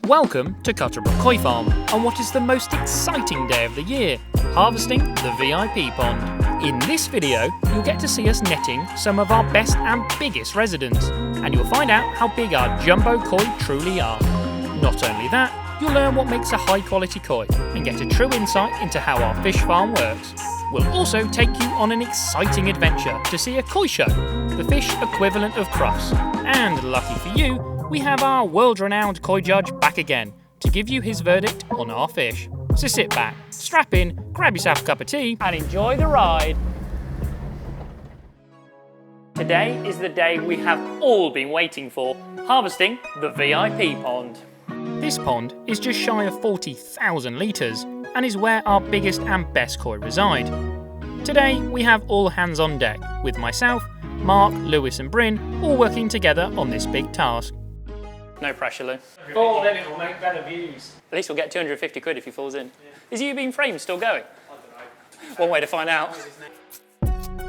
Welcome to Cuttlebrook Koi Farm on what is the most exciting day of the year, harvesting the VIP pond. In this video, you'll get to see us netting some of our best and biggest residents, and you'll find out how big our jumbo koi truly are. Not only that, you'll learn what makes a high quality koi and get a true insight into how our fish farm works. We'll also take you on an exciting adventure to see a koi show, the fish equivalent of crufts. And lucky for you, we have our world-renowned koi judge back again to give you his verdict on our fish. So sit back, strap in, grab yourself a cup of tea and enjoy the ride. Today is the day we have all been waiting for, harvesting the VIP pond. This pond is just shy of 40,000 litres and is where our biggest and best koi reside. Today we have all hands on deck, with myself, Mark, Lewis and Bryn all working together on this big task. No pressure, Lou. Oh, then it will make better views. At least we'll get 250 quid if he falls in. Is you being framed still going? I don't know. One way to find out.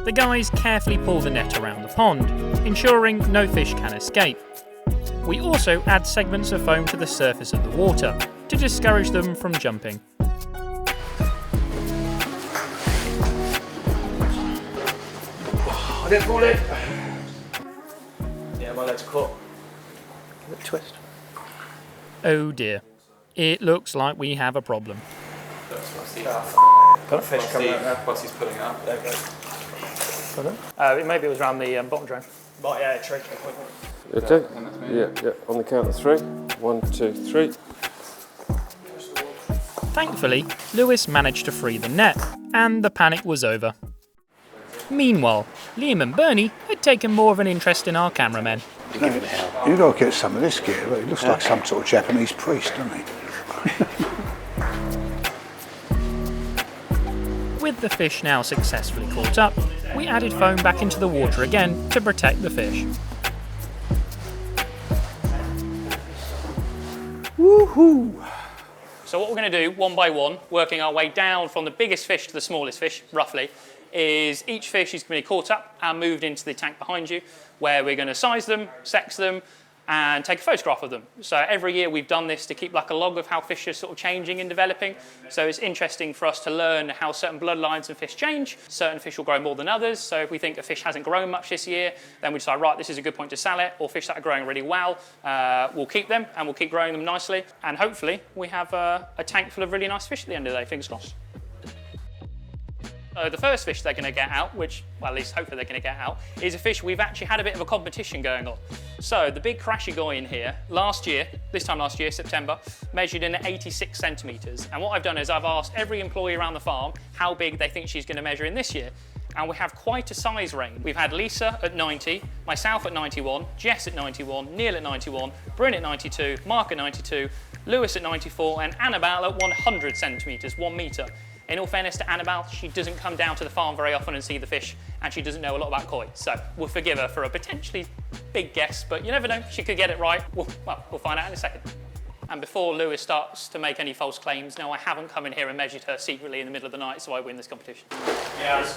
The guys carefully pull the net around the pond, ensuring no fish can escape. We also add segments of foam to the surface of the water to discourage them from jumping. I didn't pull it. Yeah, my leg's caught. A twist. Oh dear. It looks like we have a problem. Got a fish coming out there. Whilst he's pulling it up. There you go. Maybe it was around the bottom drain. Right, yeah, tree. Okay, yeah, on the count of 3. 1, 2, 3. Thankfully, Lewis managed to free the net, and the panic was over. Meanwhile, Liam and Bernie had taken more of an interest in our cameramen. You gotta get some of this gear. He looks like some sort of Japanese priest, doesn't he? With the fish now successfully caught up, we added foam back into the water again to protect the fish. Woohoo! So what we're going to do, one by one, working our way down from the biggest fish to the smallest fish, roughly, is each fish is going to be caught up and moved into the tank behind you, where we're going to size them, sex them, and take a photograph of them. So every year we've done this to keep like a log of how fish are sort of changing and developing. So it's interesting for us to learn how certain bloodlines and fish change. Certain fish will grow more than others. So if we think a fish hasn't grown much this year, then we decide, right, this is a good point to sell it. Or fish that are growing really well, we'll keep them and we'll keep growing them nicely. And hopefully we have a tank full of really nice fish at the end of the day, fingers crossed. So the first fish they're going to get out, which, well, at least hopefully they're going to get out, is a fish we've actually had a bit of a competition going on. So the big Karashigoi in here, this time last year, September, measured in at 86 centimetres. And what I've done is I've asked every employee around the farm how big they think she's going to measure in this year. And we have quite a size range. We've had Lisa at 90, myself at 91, Jess at 91, Neil at 91, Bryn at 92, Mark at 92, Lewis at 94, and Annabelle at 100 centimetres, 1 metre. In all fairness to Annabelle, she doesn't come down to the farm very often and see the fish, and she doesn't know a lot about koi. So we'll forgive her for a potentially big guess, but you never know, she could get it right. We'll find out in a second. And before Lewis starts to make any false claims, no, I haven't come in here and measured her secretly in the middle of the night so I win this competition. Yeah.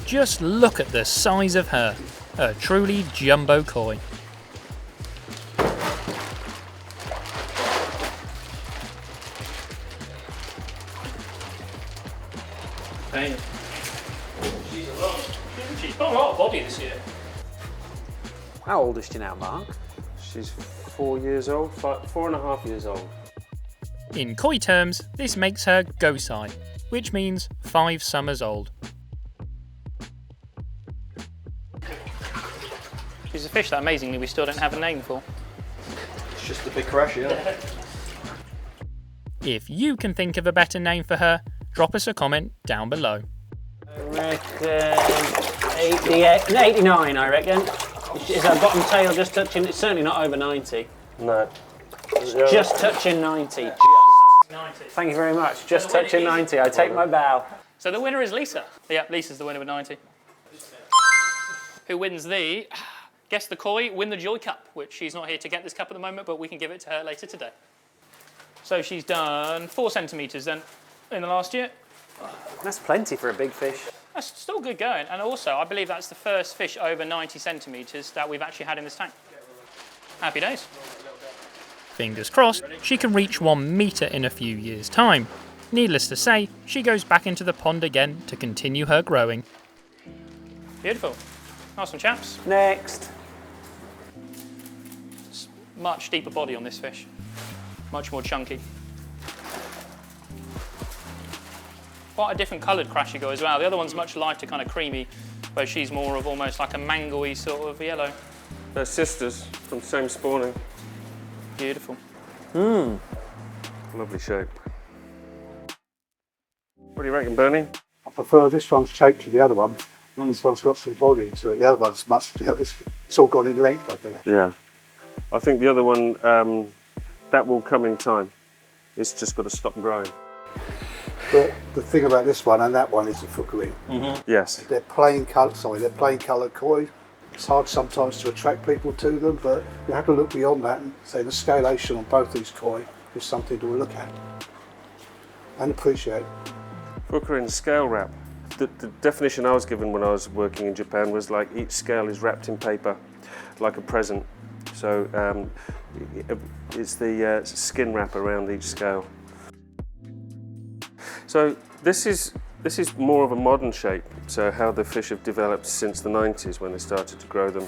Just look at the size of her. A truly jumbo koi. She's got a lot of body this year. How old is she now, Mark? She's 4 years old, 4.5 years old. In koi terms, this makes her Gosai, which means 5 summers old. She's a fish that amazingly we still don't have a name for. It's just the big Karashi, yeah. If you can think of a better name for her, drop us a comment down below. I reckon 89, I reckon. Is her bottom tail just touching? It's certainly not over 90. No. Just touching 90. Just. 90. Thank you very much. Just touching 90. I take my bow. So the winner is Lisa. Yeah, Lisa's the winner with 90. Who wins the Guess the Koi, Win the Joy Cup, which she's not here to get this cup at the moment, but we can give it to her later today. So she's done 4 centimetres then in the last year. That's plenty for a big fish. That's still good going. And also, I believe that's the first fish over 90 centimetres that we've actually had in this tank. Happy days. Fingers crossed, she can reach 1 metre in a few years' time. Needless to say, she goes back into the pond again to continue her growing. Beautiful. Nice one, chaps. Next. Much deeper body on this fish. Much more chunky. Quite a different coloured Karashigoi as well. The other one's much lighter, kind of creamy, whereas she's more of almost like a mango-y sort of yellow. They're sisters from the same spawning. Beautiful. Lovely shape. What do you reckon, Bernie? I prefer this one's shape to the other one. This one's got some body to it. The other one's much, it's all gone in length, I think. Yeah. I think the other one, that will come in time. It's just got to stop growing. But the thing about this one and that one is the fookery. Yes. They're plain coloured koi. It's hard sometimes to attract people to them, but you have to look beyond that and say the scalation on both these koi is something to look at and appreciate. Fookery and scale wrap. The definition I was given when I was working in Japan was like each scale is wrapped in paper, like a present. So it's the skin wrap around each scale. So this is more of a modern shape, so how the fish have developed since the 90s when they started to grow them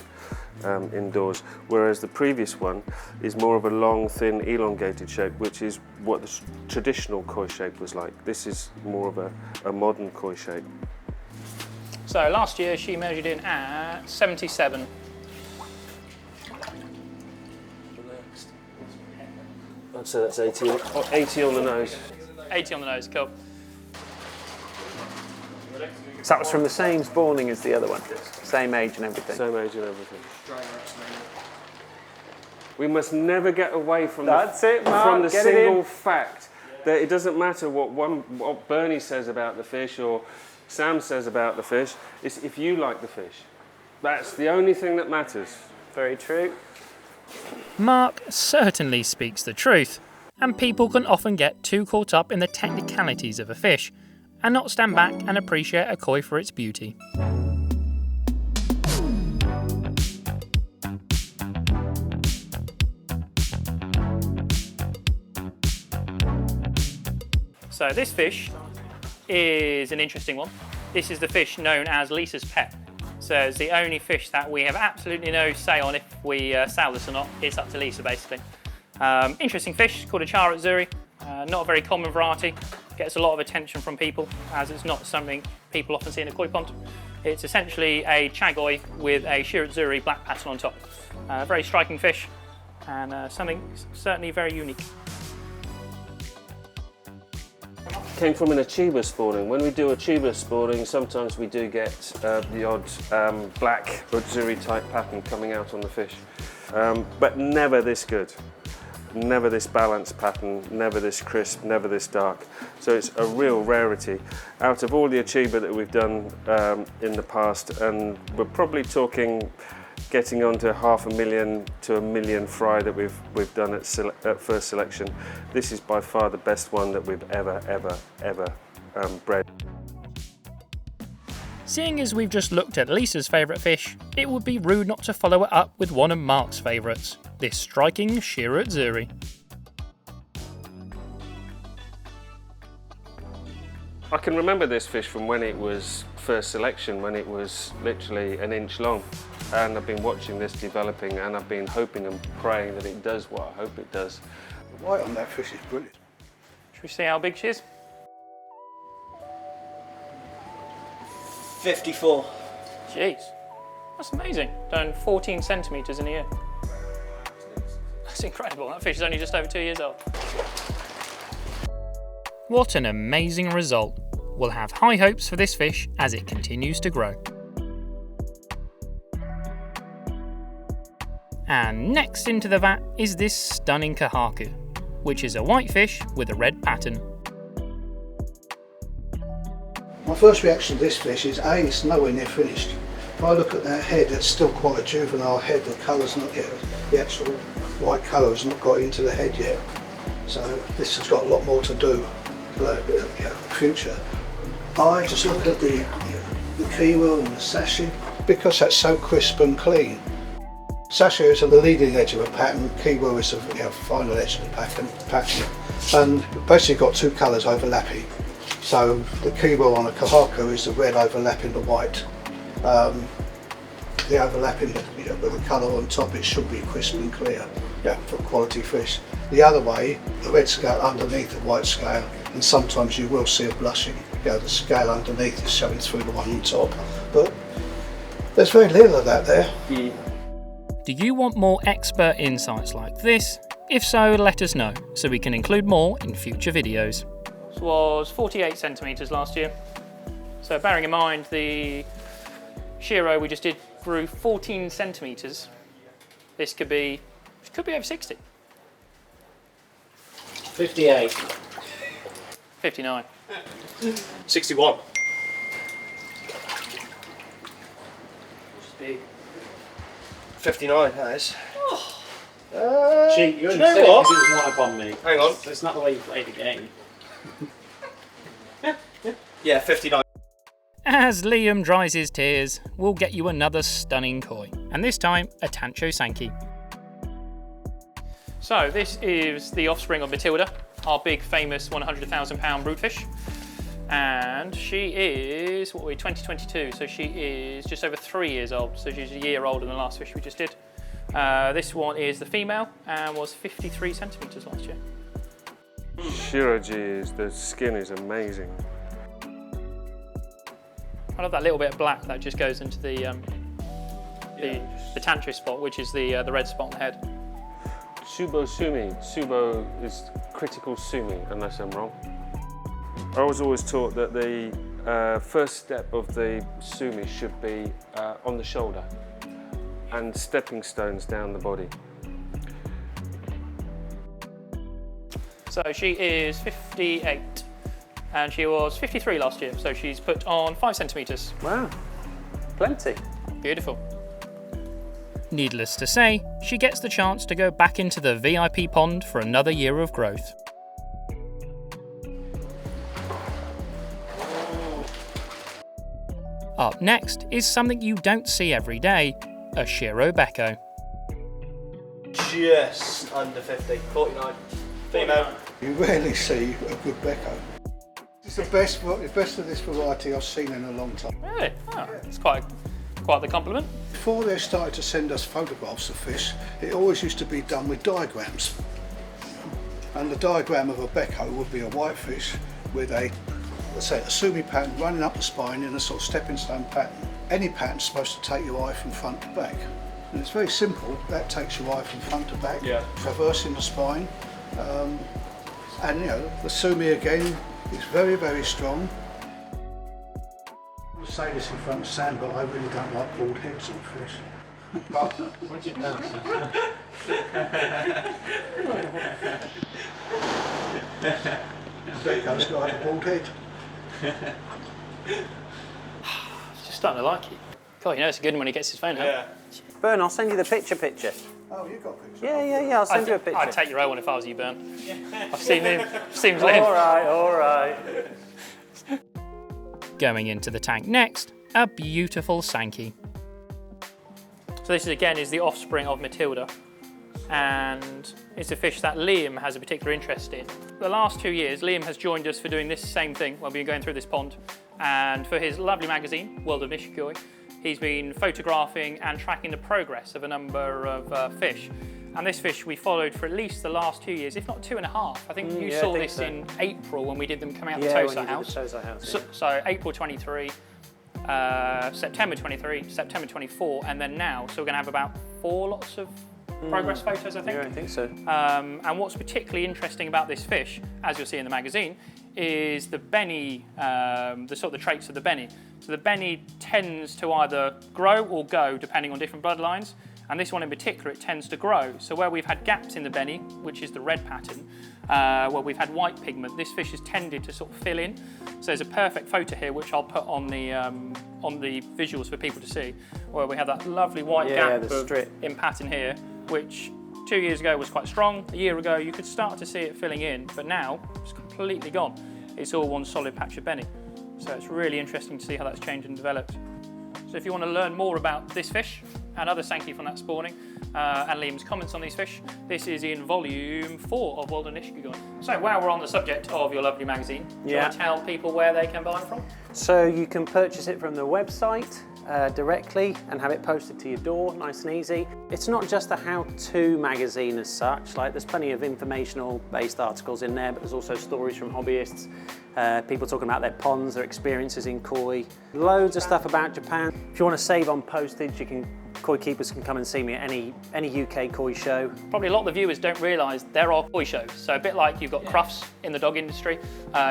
indoors, whereas the previous one is more of a long, thin, elongated shape, which is what the traditional koi shape was like. This is more of a modern koi shape. So last year she measured in at 77. I'd say that's 80 on the nose. 80 on the nose, cool. So that was from the same spawning as the other one? Same age and everything? Same age and everything. We must never get away from That's the, it, Mark, from the get it single in. fact that it doesn't matter what Bernie says about the fish or Sam says about the fish, it's if you like the fish. That's the only thing that matters. Very true. Mark certainly speaks the truth, and people can often get too caught up in the technicalities of a fish and not stand back and appreciate a koi for its beauty. So this fish is an interesting one. This is the fish known as Lisa's pet. So it's the only fish that we have absolutely no say on if we sell this or not. It's up to Lisa, basically. Interesting fish called a Utsuri. Not a very common variety. Gets a lot of attention from people as it's not something people often see in a koi pond. It's essentially a Chagoi with a Shiro Bekko black pattern on top. Very striking fish and something certainly very unique. Came from an Achiba spawning. When we do Achiba spawning, sometimes we do get the odd black Utsuri type pattern coming out on the fish, but never this good. Never this balanced pattern, never this crisp, never this dark. So it's a real rarity. Out of all the Achiba that we've done in the past, and we're probably talking getting on to 500,000 to 1 million fry that we've done at first selection. This is by far the best one that we've ever bred. Seeing as we've just looked at Lisa's favourite fish, it would be rude not to follow it up with one of Mark's favourites, this striking Shiro Utsuri. I can remember this fish from when it was first selection, when it was literally 1 inch long. And I've been watching this developing and I've been hoping and praying that it does what I hope it does. The white on that fish is brilliant. Should we see how big she is? 54. Jeez, that's amazing. Done 14 centimetres in a year. That's incredible. That fish is only just over 2 years old. What an amazing result. We'll have high hopes for this fish as it continues to grow. And next into the vat is this stunning Kohaku, which is a white fish with a red pattern. My first reaction to this fish is A, it's nowhere near finished. If I look at that head, it's still quite a juvenile head. The colour's not yet, the actual white colour has not got into the head yet. So this has got a lot more to do for the future. I just look at the keywell and the sashing, because that's so crisp and clean. Sashio is on the leading edge of a pattern, Kiwo is the final edge of the pattern. And basically got two colours overlapping. So the Kiwo on a Kohaku is the red overlapping the white. The overlapping, with the colour on top, it should be crisp and clear, for quality fish. The other way, the red scale underneath the white scale, and sometimes you will see a blushing. The scale underneath is showing through the one on top. But there's very little of that there. Do you want more expert insights like this? If so, let us know, so we can include more in future videos. This was 48 centimetres last year. So bearing in mind the Shiro we just did grew 14 centimetres, this could be over 60. 58. 59. 61. Must be. 59, that is. Cheat, you only know said it what? because it was one upon me. Hang on. That's not the way you play the game. Yeah, 59. As Liam dries his tears, we'll get you another stunning koi, and this time a Tancho Sanke. So this is the offspring of Matilda, our big famous 100,000 pound broodfish. And she is, 2022, so she is just over 3 years old, so she's a year older than the last fish we just did. This one is the female and was 53 centimetres last year. Shiroji, the skin is amazing. I love that little bit of black that just goes into the Tancho spot, which is the red spot on the head. Subo Sumi. Subo is critical Sumi, unless I'm wrong. I was always taught that the first step of the Sumi should be on the shoulder and stepping stones down the body. So she is 58 and she was 53 last year, so she's put on 5 centimetres. Wow, plenty. Beautiful. Needless to say, she gets the chance to go back into the VIP pond for another year of growth. Up next is something you don't see every day, a Shiro Bekko. Just under 50. 49. Female. You rarely see a good Bekko. It's the best of this variety I've seen in a long time. Really? Oh, it's quite the compliment. Before they started to send us photographs of fish, it always used to be done with diagrams. And the diagram of a Bekko would be a white fish with a Sumi pattern running up the spine in a sort of stepping stone pattern. Any pattern's supposed to take your eye from front to back. And it's very simple, that takes your eye from front to back, traversing the spine. And the Sumi again is very, very strong. I say this in front of Sam, but I really don't like bald heads on fish. But What's your nose? Bekko's got a bald head. Just starting to like it. God, it's a good one when he gets his phone out. Yeah. Bern, I'll send you the picture. Oh, you got pictures? Yeah, I'll send you a picture. I'd take your own one if I was you, Bern. I've seen him. Seems live. All right. Going into the tank next, a beautiful Sanke. So this is the offspring of Matilda, and it's a fish that Liam has a particular interest in. The last 2 years, Liam has joined us for doing this same thing when we've been going through this pond, and for his lovely magazine, World of Nishikigoi, he's been photographing and tracking the progress of a number of fish. And this fish we followed for at least the last 2 years, if not 2.5. I think you saw this in April when we did them coming out the Tosa house. So April 23, September 23, September 24, and then now. So we're going to have about 4 lots of progress photos, I think. Yeah, I think so. And what's particularly interesting about this fish, as you'll see in the magazine, is the Benny, the traits of the Benny. So the Benny tends to either grow or go, depending on different bloodlines. And this one in particular, it tends to grow. So where we've had gaps in the Benny, which is the red pattern, where we've had white pigment, this fish has tended to sort of fill in. So there's a perfect photo here, which I'll put on the visuals for people to see, where we have that lovely white gap in pattern here, which 2 years ago was quite strong. A year ago, you could start to see it filling in, but now it's completely gone. It's all one solid patch of Benny. So it's really interesting to see how that's changed and developed. So if you want to learn more about this fish and other Sanke from that spawning, and Liam's comments on these fish. This is in volume 4 of World of Nishikigoi. So while we're on the subject of your lovely magazine, do you want to tell people where they can buy it from? So you can purchase it from the website directly and have it posted to your door, nice and easy. It's not just a how-to magazine as such, like there's plenty of informational based articles in there, but there's also stories from hobbyists, people talking about their ponds, their experiences in koi, loads of stuff about Japan. If you want to save on postage, koi keepers can come and see me at any UK koi show. Probably a lot of the viewers don't realise there are koi shows. So a bit like you've got crufts in the dog industry,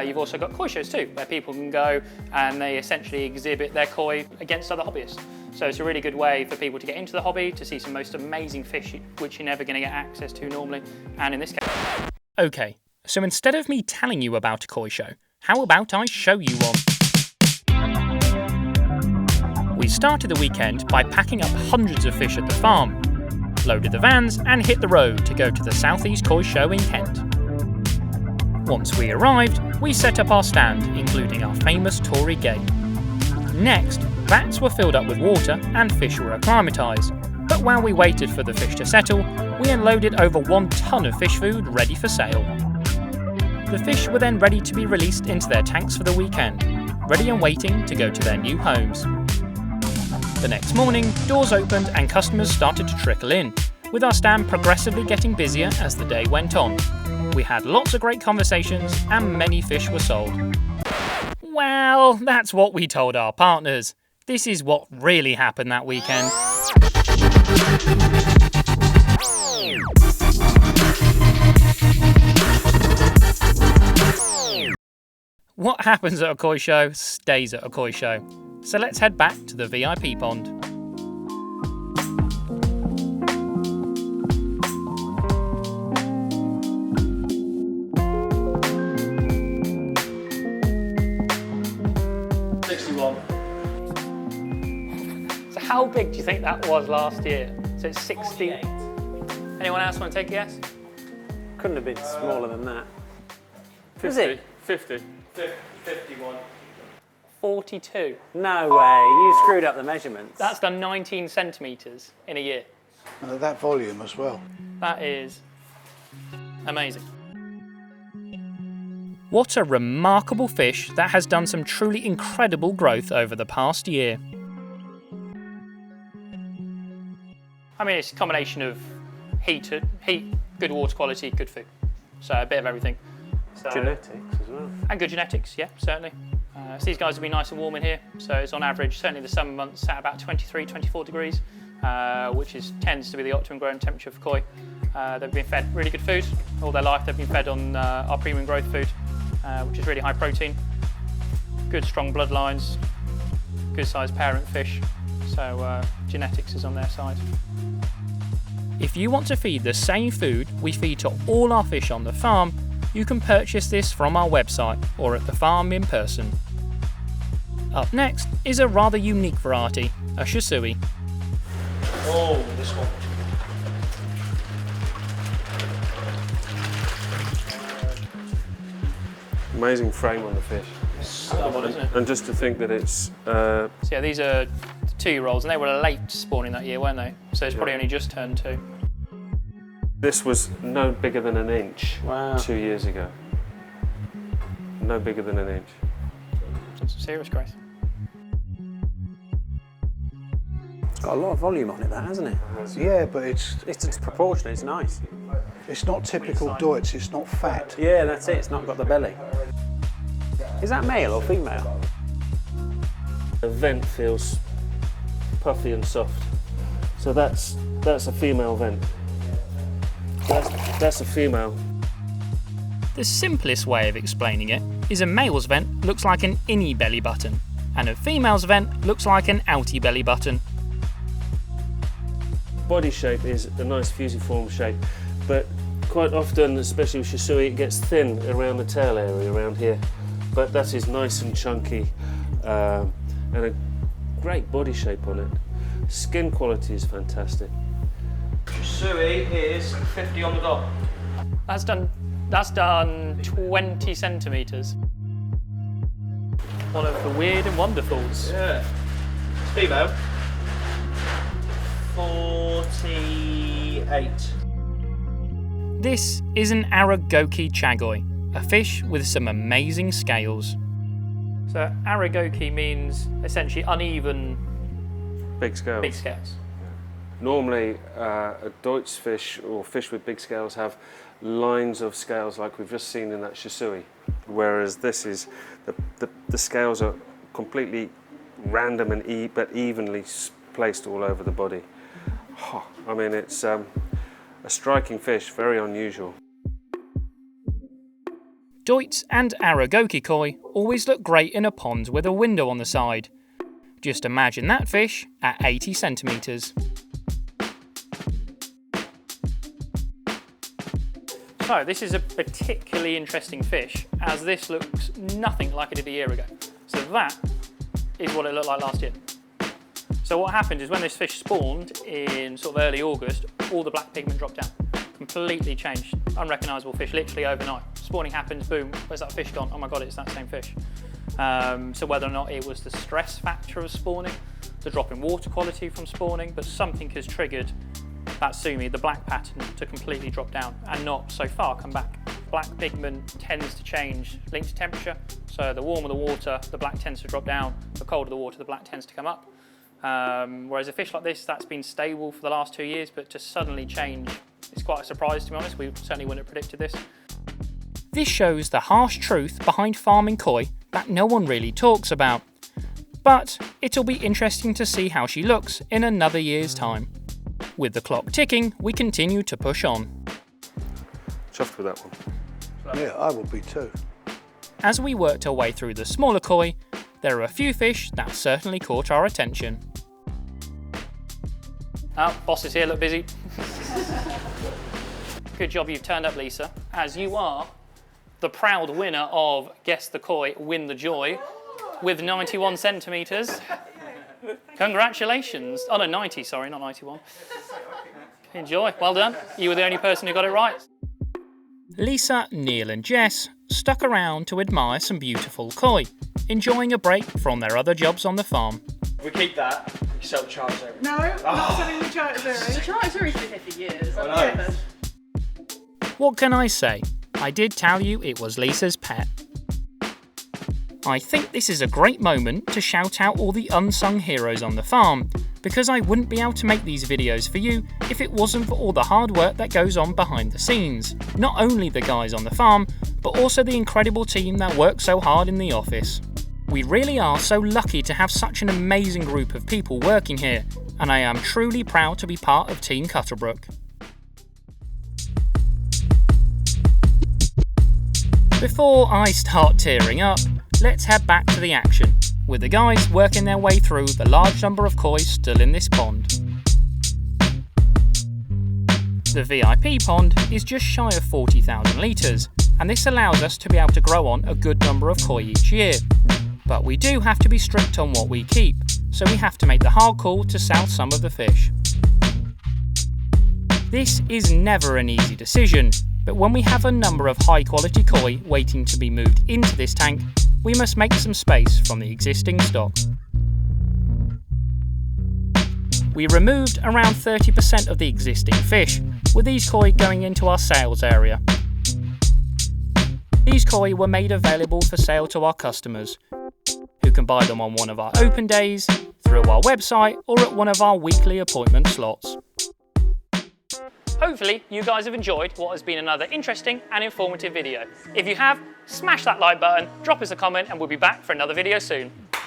you've also got koi shows too, where people can go and they essentially exhibit their koi against other hobbyists. So it's a really good way for people to get into the hobby, to see some most amazing fish which you're never going to get access to normally, and in this case. Okay, so instead of me telling you about a koi show, how about I show you one? We started the weekend by packing up hundreds of fish at the farm, loaded the vans and hit the road to go to the Southeast Koi Show in Kent. Once we arrived, we set up our stand, including our famous Torii gate. Next, vats were filled up with water and fish were acclimatised, but while we waited for the fish to settle, we unloaded over 1 ton of fish food ready for sale. The fish were then ready to be released into their tanks for the weekend, ready and waiting to go to their new homes. The next morning, doors opened and customers started to trickle in, with our stand progressively getting busier as the day went on. We had lots of great conversations and many fish were sold. Well, that's what we told our partners. This is what really happened that weekend. What happens at a koi show stays at a koi show. So let's head back to the VIP pond. So how big do you think that was last year? So it's 60. Anyone else want to take a guess? Couldn't have been smaller than that. 50. Was it? 50. 51. 42. No way, you screwed up the measurements. That's done 19 centimetres in a year. And at that volume as well. That is amazing. What a remarkable fish that has done some truly incredible growth over the past year. I mean, it's a combination of heat, good water quality, good food. So a bit of everything. So, genetics as well. And good genetics, yeah, certainly. So these guys will be nice and warm in here. So it's on average, certainly the summer months, at about 23, 24 degrees, which tends to be the optimum growing temperature for koi. They've been fed really good food. All their life they've been fed on our premium growth food, which is really high protein. Good strong bloodlines, good sized parent fish. So genetics is on their side. If you want to feed the same food we feed to all our fish on the farm, you can purchase this from our website or at the farm in person. Up next is a rather unique variety, a Shusui. Oh, this one. Amazing frame on the fish. Stubborn, isn't it? And just to think that it's... So yeah, these are 2-year-olds, and they were late spawning that year, weren't they? So it's probably only just turned 2. This was no bigger than an inch 2 years ago. No bigger than an inch. That's some serious growth. It's got a lot of volume on it, that, hasn't it? Yeah, but it's proportionate, it's nice. it's not typical Doitsu, it's not fat. Yeah, that's it, it's not got the belly. Is that male or female? The vent feels puffy and soft. So that's a female vent. That's a female. The simplest way of explaining it is a male's vent looks like an innie belly button, and a female's vent looks like an outie belly button. Body shape is a nice fusiform shape, but quite often, especially with Shusui, it gets thin around the tail area around here. But that is nice and chunky, and a great body shape on it. Skin quality is fantastic. Shusui is 50 on the dot. That's done 20 centimetres. One of the weird and wonderfuls. Yeah. Female. 48. This is an Aragoke Chagoi, a fish with some amazing scales. So Aragoke means essentially uneven Big scales. big scales. Normally, a Doitsu fish or fish with big scales have lines of scales like we've just seen in that Shusui, whereas this is, the scales are completely random and but evenly placed all over the body. I mean, it's a striking fish, very unusual. Doitsu and Aragoke Koi always look great in a pond with a window on the side. Just imagine that fish at 80 centimetres. So this is a particularly interesting fish, as this looks nothing like it did a year ago. So that is what it looked like last year. So what happened is when this fish spawned in sort of early August, all the black pigment dropped down. Completely changed, unrecognisable fish, literally overnight. Spawning happens, boom, where's that fish gone? Oh my God, it's that same fish. So whether or not it was the stress factor of spawning, the drop in water quality from spawning, but something has triggered that Sumi, the black pattern, to completely drop down and not so far come back. Black pigment tends to change linked to temperature, so the warmer the water, the black tends to drop down, the colder the water, the black tends to come up. Whereas a fish like this, that's been stable for the last 2 years, but to suddenly change, it's quite a surprise, to be honest. We certainly wouldn't have predicted this. This shows the harsh truth behind farming koi that no one really talks about. But it'll be interesting to see how she looks in another year's time. With the clock ticking, we continue to push on. Chuffed with that one. Yeah, I will be too. As we worked our way through the smaller koi, there are a few fish that certainly caught our attention. Oh, boss is here, look busy. Good job you've turned up, Lisa, as you are the proud winner of Guess the Koi, Win the Joy, with 91 centimetres. Congratulations. Oh no, 90, sorry, not 91. Enjoy, well done. You were the only person who got it right. Lisa, Neil and Jess stuck around to admire some beautiful koi, enjoying a break from their other jobs on the farm. If we keep that, we sell the Charizard. No, we're not selling the Charizard. The Charizard's been here for years. I know. Yeah. What can I say? I did tell you it was Lisa's pet. I think this is a great moment to shout out all the unsung heroes on the farm, because I wouldn't be able to make these videos for you if it wasn't for all the hard work that goes on behind the scenes. Not only the guys on the farm, but also the incredible team that works so hard in the office. We really are so lucky to have such an amazing group of people working here, and I am truly proud to be part of Team Cuttlebrook. Before I start tearing up, let's head back to the action, with the guys working their way through the large number of koi still in this pond. The VIP pond is just shy of 40,000 litres, and this allows us to be able to grow on a good number of koi each year. But we do have to be strict on what we keep, so we have to make the hard call to sell some of the fish. This is never an easy decision, but when we have a number of high quality koi waiting to be moved into this tank, we must make some space from the existing stock. We removed around 30% of the existing fish, with these koi going into our sales area. These koi were made available for sale to our customers, who can buy them on one of our open days, through our website, or at one of our weekly appointment slots. Hopefully you guys have enjoyed what has been another interesting and informative video. If you have, smash that like button, drop us a comment, and we'll be back for another video soon.